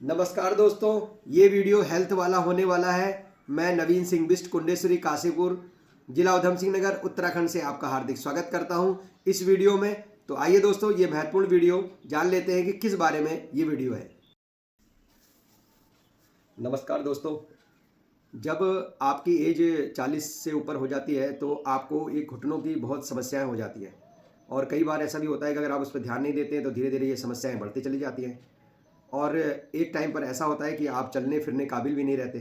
नमस्कार दोस्तों, ये वीडियो हेल्थ वाला होने वाला है। मैं नवीन सिंह बिष्ट कुंडेश्वरी काशीपुर जिला उधम सिंह नगर उत्तराखंड से आपका हार्दिक स्वागत करता हूं इस वीडियो में। तो आइए दोस्तों, ये महत्वपूर्ण वीडियो जान लेते हैं कि किस बारे में ये वीडियो है। नमस्कार दोस्तों, जब आपकी एज 40 से ऊपर हो जाती है तो आपको ये घुटनों की बहुत समस्याएं हो जाती हैं और कई बार ऐसा भी होता है कि अगर आप उस पर ध्यान नहीं देते हैं तो धीरे धीरे ये समस्याएं बढ़ती चली जाती हैं और एक टाइम पर ऐसा होता है कि आप चलने फिरने काबिल भी नहीं रहते,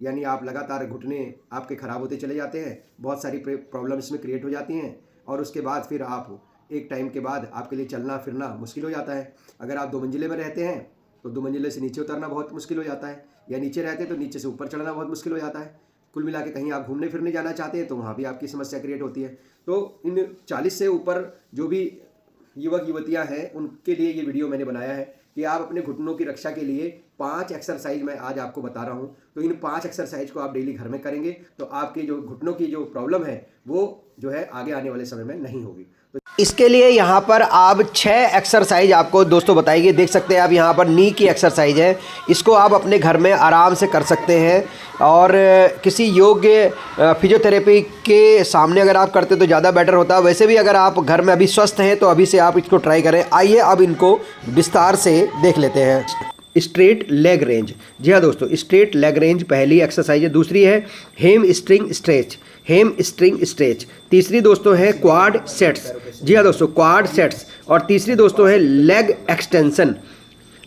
यानी आप लगातार घुटने आपके ख़राब होते चले जाते हैं, बहुत सारी प्रॉब्लम्स में क्रिएट हो जाती हैं और उसके बाद फिर आप एक टाइम के बाद आपके लिए चलना फिरना मुश्किल हो जाता है। अगर आप 2 मंजिले में रहते हैं तो 2 मंजिले से नीचे उतरना बहुत मुश्किल हो जाता है, या नीचे रहते हैं तो नीचे से ऊपर चढ़ना बहुत मुश्किल हो जाता है। कुल मिला के कहीं आप घूमने फिरने जाना चाहते हैं तो वहाँ भी आपकी समस्या क्रिएट होती है। तो इन 40 से ऊपर जो भी युवक युवतियाँ हैं उनके लिए ये वीडियो मैंने बनाया है कि आप अपने घुटनों की रक्षा के लिए 5 एक्सरसाइज मैं आज आपको बता रहा हूँ। तो इन 5 एक्सरसाइज को आप डेली घर में करेंगे तो आपके जो घुटनों की जो प्रॉब्लम है वो जो है आगे आने वाले समय में नहीं होगी। तो इसके लिए यहाँ पर आप 6 एक्सरसाइज आपको दोस्तों बताएंगे। देख सकते हैं आप यहाँ पर नी की एक्सरसाइज है, इसको आप अपने घर में आराम से कर सकते हैं और किसी योग्य फिजियोथेरेपी के सामने अगर आप करते तो ज़्यादा बेटर होता। वैसे भी अगर आप घर में अभी स्वस्थ हैं तो अभी से आप इसको ट्राई करें। आइए अब इनको विस्तार से देख लेते हैं। स्ट्रेट लेग रेंज, जी हाँ दोस्तों, स्ट्रेट लेग रेंज पहली एक्सरसाइज है। दूसरी है हेम स्ट्रिंग स्ट्रेच, हेम स्ट्रिंग स्ट्रेच। तीसरी दोस्तों है क्वाड सेट्स, जी हाँ दोस्तों, क्वाड सेट्स। और तीसरी दोस्तों है लेग एक्सटेंशन,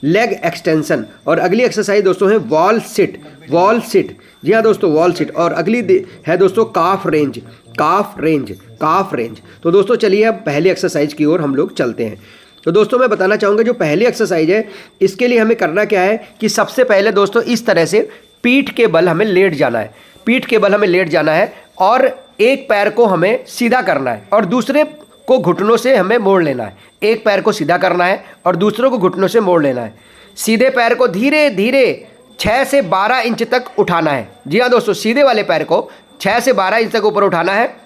लेग एक्सटेंशन। और अगली एक्सरसाइज दोस्तों है वॉल सिट, वॉल सिट, जी हाँ दोस्तों, वॉल सिट। और अगली है दोस्तों काफ रेंज, काफ रेंज, काफ रेंज। तो दोस्तों चलिए अब पहली एक्सरसाइज की ओर हम लोग चलते हैं। तो दोस्तों मैं बताना चाहूँगा जो पहली एक्सरसाइज है इसके लिए हमें करना क्या है कि सबसे पहले दोस्तों इस तरह से पीठ के बल हमें लेट जाना है, पीठ के बल हमें लेट जाना है और एक पैर को हमें सीधा करना है और दूसरे को घुटनों से हमें मोड़ लेना है। एक पैर को सीधा करना है और दूसरों को घुटनों से मोड़ लेना है। सीधे पैर को धीरे धीरे 6 से 12 इंच तक उठाना है। जी हाँ दोस्तों, सीधे वाले पैर को 6 से 12 इंच तक ऊपर उठाना है।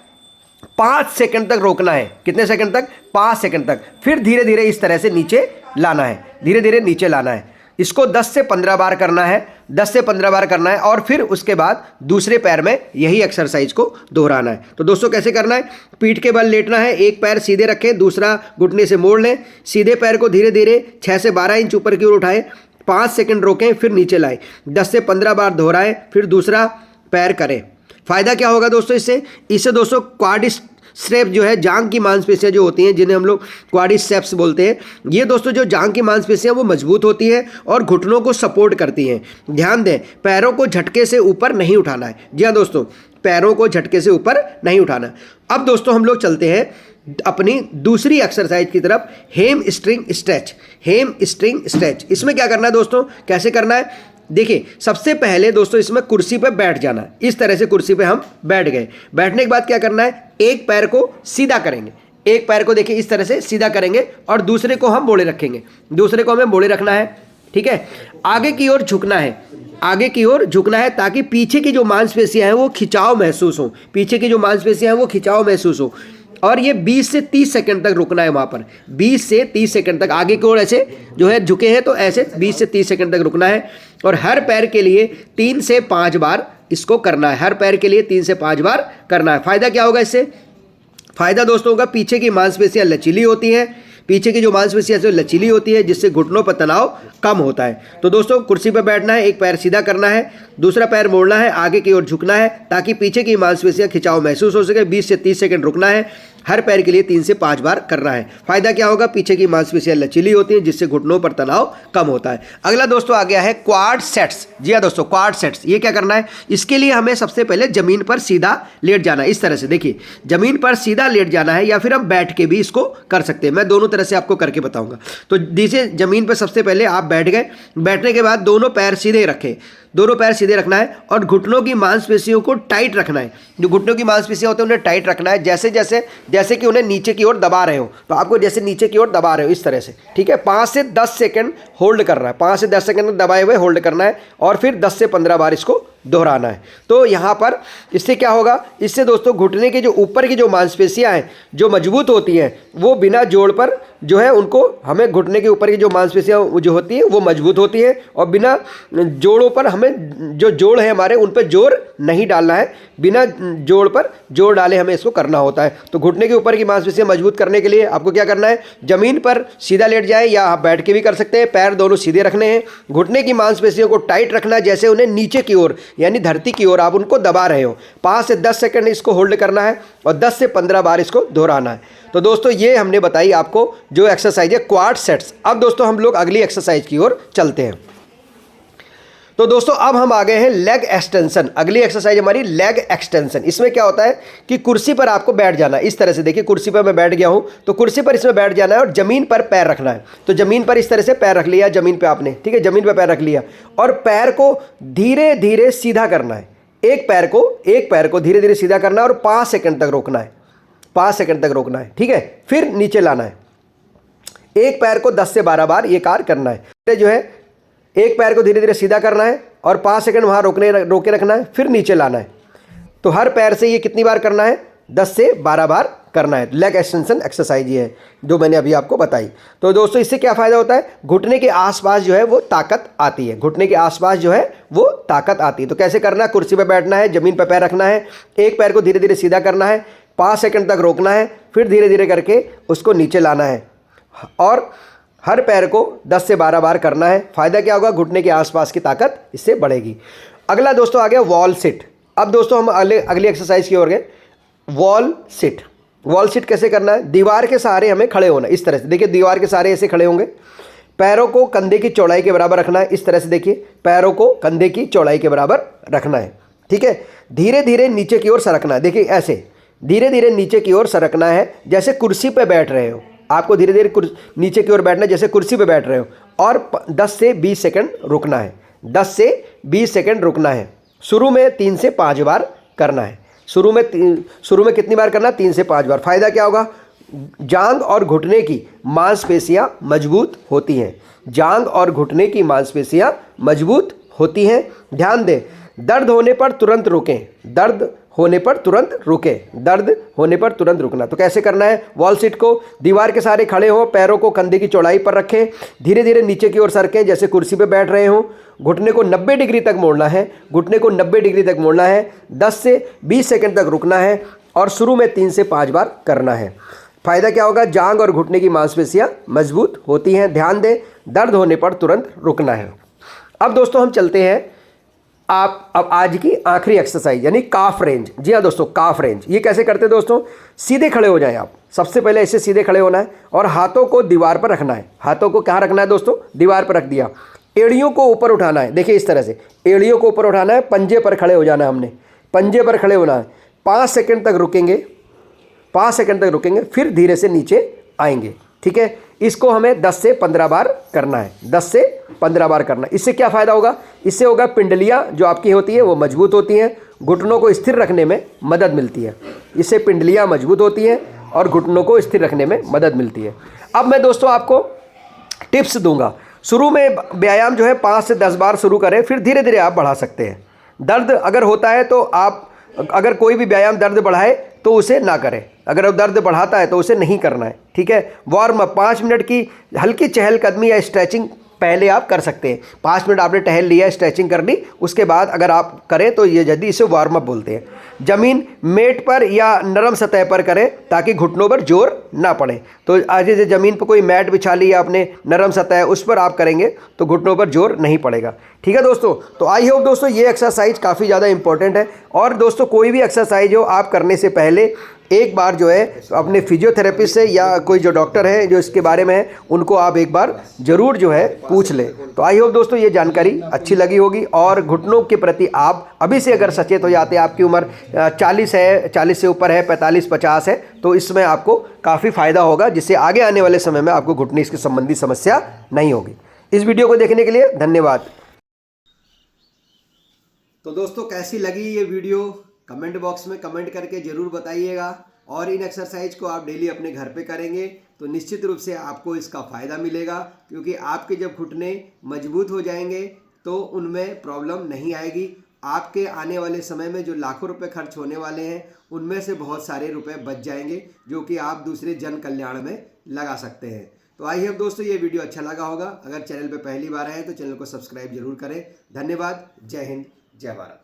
5 सेकंड तक रोकना है। कितने सेकंड तक? 5 सेकंड तक। फिर धीरे धीरे इस तरह से नीचे लाना है, धीरे धीरे नीचे लाना है। इसको 10 से 15 बार करना है, 10 से 15 बार करना है और फिर उसके बाद दूसरे पैर में यही एक्सरसाइज को दोहराना है। तो दोस्तों कैसे करना है? पीठ के बल लेटना है, एक पैर सीधे रखें, दूसरा घुटने से मोड़ लें, सीधे पैर को धीरे धीरे 6 से 12 इंच ऊपर की ओर उठाएं, 5 सेकंड रोकें, फिर नीचे लाएं, 10 से 15 बार दोहराएं, फिर दूसरा पैर करें। फ़ायदा क्या होगा दोस्तों इससे दोस्तों क्वाड्रिसेप्स जो है, जांग की मांसपेशियां जो होती हैं जिन्हें हम लोग क्वाड्रिसेप्स बोलते हैं, ये दोस्तों जो जांग की मांसपेशियां वो मजबूत होती हैं और घुटनों को सपोर्ट करती हैं। ध्यान दें, पैरों को झटके से ऊपर नहीं उठाना है। जी हाँ दोस्तों, पैरों को झटके से ऊपर नहीं उठाना। अब दोस्तों हम लोग चलते हैं अपनी दूसरी एक्सरसाइज की तरफ, हेम स्ट्रिंग स्ट्रेच, हेम स्ट्रिंग स्ट्रेच। इसमें क्या करना है दोस्तों, कैसे करना है? देखिए सबसे पहले दोस्तों इसमें कुर्सी पे बैठ जाना है। इस तरह से कुर्सी पे हम बैठ गए। बैठने के बाद क्या करना है? एक पैर को सीधा करेंगे, एक पैर को देखिए इस तरह से सीधा करेंगे और दूसरे को हम मोड़े रखेंगे, दूसरे को हमें मोड़े रखना है। ठीक है, आगे की ओर झुकना है, आगे की ओर झुकना है ताकि पीछे की जो मांसपेशियां हैं वो खिंचाव महसूस हो, पीछे की जो मांसपेशियां हैं वो खिंचाव महसूस हो। और ये 20 से 30 सेकंड तक रुकना है वहाँ पर, 20 से 30 सेकंड तक आगे की ओर ऐसे जो है झुके हैं तो ऐसे 20 से 30 सेकंड तक रुकना है। और हर पैर के लिए 3 से 5 बार इसको करना है, हर पैर के लिए 3 से 5 बार करना है। फ़ायदा क्या होगा इससे? फ़ायदा दोस्तों होगा पीछे की मांसपेशियाँ लचीली होती हैं, पीछे की जो मांसपेशियाँ से लचीली होती है जिससे घुटनों पर तनाव कम होता है। तो दोस्तों कुर्सी पर बैठना है, एक पैर सीधा करना है, दूसरा पैर मोड़ना है, आगे की ओर झुकना है ताकि पीछे की मांसपेशियाँ खिंचाव महसूस हो सके। 20 से 30 सेकंड रुकना है, हर पैर के लिए 3 से 5 बार करना है। फायदा क्या होगा? पीछे की मांसपेशियाँ लचीली होती हैं जिससे घुटनों पर तनाव कम होता है। अगला दोस्तों आ गया है क्वाड सेट्स। जी हाँ दोस्तों, क्वाड सेट्स। ये क्या करना है? इसके लिए हमें सबसे पहले जमीन पर सीधा लेट जाना है। इस तरह से देखिए, जमीन पर सीधा लेट जाना है या फिर हम बैठ के भी इसको कर सकते हैं। मैं दोनों तरह से आपको करके बताऊंगा। तो जैसे जमीन पर सबसे पहले आप बैठ गए, बैठने के बाद दोनों पैर सीधे रखें, दोनों पैर सीधे रखना है और घुटनों की मांसपेशियों को टाइट रखना है। जो घुटनों की मांसपेशियां होती हैं उन्हें टाइट रखना है, जैसे कि उन्हें नीचे की ओर दबा रहे हो। तो आपको जैसे नीचे की ओर दबा रहे हो इस तरह से, ठीक है। 5 से 10 सेकंड होल्ड करना है, 5 से 10 सेकंड दबाए हुए होल्ड करना है और फिर 10 से 15 बार इसको दोहराना है। तो यहाँ पर इससे क्या होगा, इससे दोस्तों घुटने के जो ऊपर की जो मांसपेशियाँ हैं जो मजबूत होती हैं, वो बिना जोड़ पर जो है उनको हमें घुटने के ऊपर की जो मांसपेशियाँ जो होती हैं वो मजबूत होती हैं, और बिना जोड़ों पर हमें जो जोड़ है हमारे उन पर जोर नहीं डालना है, बिना जोड़ पर जोर डाले हमें इसको करना होता है। तो घुटने के ऊपर की मांसपेशियाँ मजबूत करने के लिए आपको क्या करना है, ज़मीन पर सीधा लेट जाए या आप बैठ के भी कर सकते हैं, पैर दोनों सीधे रखने हैं, घुटने की मांसपेशियों को टाइट रखना है, जैसे उन्हें नीचे की ओर यानी धरती की ओर आप उनको दबा रहे हो। 5 से 10 सेकंड इसको होल्ड करना है और 10 से 15 बार इसको दोहराना है। तो दोस्तों ये हमने बताई आपको जो एक्सरसाइज है क्वाड सेट्स। अब दोस्तों हम लोग अगली एक्सरसाइज की ओर चलते हैं। तो दोस्तों अब हम आ गए हैं लेग एक्सटेंशन। अगली एक्सरसाइज हमारी लेग एक्सटेंशन। इसमें क्या होता है कि कुर्सी पर आपको बैठ जाना है। इस तरह से देखिए, कुर्सी पर मैं बैठ गया हूं, तो कुर्सी पर इसमें बैठ जाना है और ज़मीन पर पैर रखना है। तो ज़मीन पर इस तरह से पैर रख लिया ज़मीन पे आपने, ठीक है, ज़मीन पर पैर रख लिया और पैर को धीरे धीरे सीधा करना है। एक पैर को धीरे धीरे सीधा करना है और 5 सेकंड तक रोकना है, 5 सेकंड तक रोकना है, ठीक है। फिर नीचे लाना है। एक पैर को 10 से 12 बार ये कार्य करना है। जो है एक पैर को धीरे धीरे सीधा करना है और 5 सेकंड वहाँ रोके रखना है, फिर नीचे लाना है। तो हर पैर से ये कितनी बार करना है, 10 से 12 बार करना है। लेग एक्सटेंशन एक्सरसाइज ये है जो मैंने अभी आपको बताई। तो दोस्तों इससे क्या फ़ायदा होता है, घुटने के आसपास जो है वो ताकत आती है, घुटने के आसपास जो है वो ताकत आती है। तो कैसे करना है, कुर्सी पर बैठना है, ज़मीन पर पैर रखना है, एक पैर को धीरे धीरे सीधा करना है, 5 सेकंड तक रोकना है, फिर धीरे धीरे करके उसको नीचे लाना है और हर पैर को 10 से 12 बार करना है। फ़ायदा क्या होगा, घुटने के आसपास की ताकत इससे बढ़ेगी। अगला दोस्तों आ गया वॉल सिट। अब दोस्तों हम अगली एक्सरसाइज की ओर गए, वॉल सिट। वॉल सिट कैसे करना है, दीवार के सहारे हमें खड़े होना है। इस तरह से देखिए, दीवार के सहारे ऐसे खड़े होंगे, पैरों को कंधे की चौड़ाई के बराबर रखना है। इस तरह से देखिए, पैरों को कंधे की चौड़ाई के बराबर रखना है, ठीक है। धीरे धीरे नीचे की ओर सरकना है। देखिए ऐसे धीरे धीरे नीचे की ओर सरकना है, जैसे कुर्सी पर बैठ रहे हो। आपको धीरे धीरे नीचे की ओर बैठना है जैसे कुर्सी पे बैठ रहे हो, और 10 से 20 सेकंड रुकना है, 10 से 20 सेकंड रुकना है। शुरू में 3 से 5 बार करना है। शुरू में कितनी बार करना है, 3 से 5 बार। फ़ायदा क्या होगा, जांग और घुटने की मांसपेशियां मजबूत होती हैं, जांग और घुटने की मांसपेशियां मजबूत होती हैं। ध्यान दें, दर्द होने पर तुरंत रुकें, दर्द होने पर तुरंत रुकें, दर्द होने पर तुरंत रुकना। तो कैसे करना है, वॉल सिट को दीवार के सहारे खड़े हो, पैरों को कंधे की चौड़ाई पर रखें, धीरे धीरे नीचे की ओर सरकें जैसे कुर्सी पे बैठ रहे हों। घुटने को 90 डिग्री तक मोड़ना है, घुटने को 90 डिग्री तक मोड़ना है, 10 से 20 सेकंड तक रुकना है और शुरू में 3 से 5 बार करना है। फ़ायदा क्या होगा, जांग और घुटने की मांसपेशियां मजबूत होती हैं। ध्यान दें, दर्द होने पर तुरंत रुकना है। अब दोस्तों हम चलते हैं अब आज की आखिरी एक्सरसाइज यानी काफ रेंज। जी हाँ दोस्तों, काफ रेंज ये कैसे करते हैं दोस्तों, सीधे खड़े हो जाएं आप। सबसे पहले ऐसे सीधे खड़े होना है और हाथों को दीवार पर रखना है। हाथों को कहाँ रखना है दोस्तों, दीवार पर रख दिया। एड़ियों को ऊपर उठाना है, देखिए इस तरह से एड़ियों को ऊपर उठाना है, पंजे पर खड़े हो जाना है, हमने पंजे पर खड़े होना है। 5 सेकंड तक रुकेंगे, 5 सेकंड तक रुकेंगे, फिर धीरे से नीचे आएंगे, ठीक है। इसको हमें 10 से 15 बार करना है, 10 से 15 बार करना है। इससे क्या फ़ायदा होगा, इससे होगा पिंडलियाँ जो आपकी होती है वो मजबूत होती हैं, घुटनों को स्थिर रखने में मदद मिलती है। इससे पिंडलियाँ मजबूत होती हैं और घुटनों को स्थिर रखने में मदद मिलती है। अब मैं दोस्तों आपको टिप्स दूंगा। शुरू में व्यायाम जो है 5 से 10 बार शुरू करें, फिर धीरे धीरे आप बढ़ा सकते हैं। दर्द अगर होता है तो आप, अगर कोई भी व्यायाम दर्द बढ़ाए तो उसे ना करें, अगर दर्द बढ़ाता है तो उसे नहीं करना है, ठीक है। वार्म अप 5 मिनट की हल्की चहलकदमी या स्ट्रेचिंग पहले आप कर सकते हैं। 5 मिनट आपने टहल लिया, स्ट्रेचिंग कर ली, उसके बाद अगर आप करें तो ये जल्दी इसे वार्म अप बोलते हैं। ज़मीन मेट पर या नरम सतह पर करें ताकि घुटनों पर जोर ना पड़े। तो आज जैसे ज़मीन पर कोई मैट बिछा ली या आपने नरम सतह उस पर आप करेंगे तो घुटनों पर जोर नहीं पड़ेगा, ठीक है दोस्तों। तो आई होप दोस्तों ये एक्सरसाइज काफ़ी ज़्यादा इंपॉर्टेंट है। और दोस्तों कोई भी एक्सरसाइज हो आप करने से पहले एक बार जो है अपने फिजियोथेरेपिस्ट से या कोई जो डॉक्टर है जो इसके बारे में है उनको आप एक बार ज़रूर जो है पूछ लें। तो आई होप दोस्तों ये जानकारी अच्छी लगी होगी और घुटनों के प्रति आप अभी से अगर सचेत हो जाते हैं, आपकी उम्र 40 है, 40 से ऊपर है, 45-50 है, तो इसमें आपको काफ़ी फ़ायदा होगा, जिससे आगे आने वाले समय में आपको घुटने इसके संबंधी समस्या नहीं होगी। इस वीडियो को देखने के लिए धन्यवाद। तो दोस्तों कैसी लगी ये वीडियो कमेंट बॉक्स में कमेंट करके ज़रूर बताइएगा। और इन एक्सरसाइज को आप डेली अपने घर पे करेंगे तो निश्चित रूप से आपको इसका फ़ायदा मिलेगा, क्योंकि आपके जब घुटने मजबूत हो जाएंगे तो उनमें प्रॉब्लम नहीं आएगी। आपके आने वाले समय में जो लाखों रुपए खर्च होने वाले हैं उनमें से बहुत सारे रुपए बच जाएंगे, जो कि आप दूसरे जन कल्याण में लगा सकते हैं। तो आई होप दोस्तों ये वीडियो अच्छा लगा होगा। अगर चैनल पे पहली बार आए तो चैनल को सब्सक्राइब जरूर करें। धन्यवाद। जय हिंद, जय भारत।